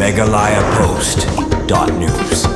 megalayapost.news.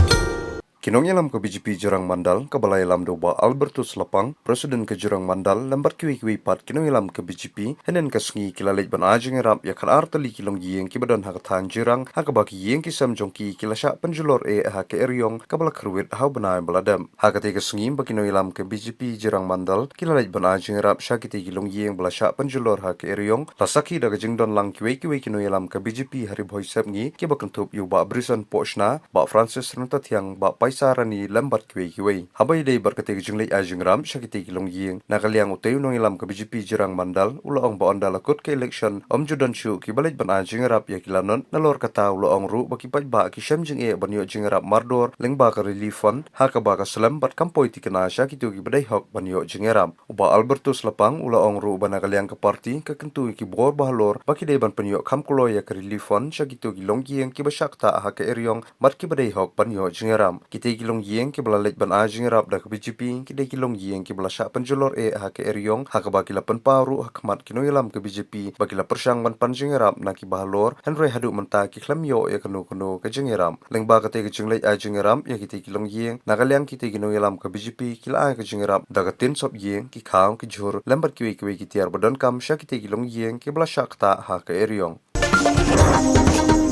Kinong yalam ke BJP Jurang Mandal, kabalay lam doba Albertus Lapang, Presiden ke Jurang Mandal, lambat kiwi pat kinong yalam ke BJP, henen kasungi kilalit ban ajeng rap yakan artali kilong yeng kibadan hakatan Jurang, hakabaki yeng kisam jongki kilasya penjulor hake eryong, kabala kerwit hau benai beladam. Hakate kasungi bakinong yalam ke BJP Jurang Mandal, kilalit ban ajeng rap syakiti kilong yeng belasya penjulor hake eryong, lasaki daga jengdon lang kiwi kinong yalam ke BJP hari boy sebngi, kibakentup yu ba Brison Pochna, ba Francis Runtat ba sarani lambat kiwi. Habai day berkati jenglai ajeng ram syakiti kilong yeng. Nakaliang utayu nong ilam ke BJP Jurang Mandal, ulaong ba onda lakot ke election, judan syu kibalit ban ajeng rap ya kilanon, nalor kata ulaong ru bakipaj ba kisam jeng banyo jeng rap mardor, lengba ka relief fund, haka ba ka selambat kampoi tikana syakitu kibadai hok banyo jeng rap. Uba Albertus Lapang, ulaong ru ba nakaliang ke parti, kekentu kibor bahalor, baki day ban penyo kamkulo ya ke relief fund, syakitu kilong yeng kibasak ta haka eryong, mat kibadai hok banyo jeng rap. Kita kilong yeng kibala lej ban ajeng rap da ke BJP, kita kilong yeng kibala syak penjulor hake eryong, haka bakila penparu hakmat kino ilam ke BJP, bakila persyang ban panjeng rap na kibahalor, henry haduk menta kiklam yo ya kenu ke jeng ram. Lengba kate ke jeng lej ajeng ram ya kita kilong yeng, nakaliang kita kino ilam ke BJP, kila ke jeng rap da ke tin sop yeng, kikau kijur, lembat kiwi kitiar badan kam syak kita kilong yeng kibala syak ta hake eryong.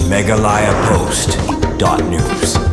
megalayapost.news.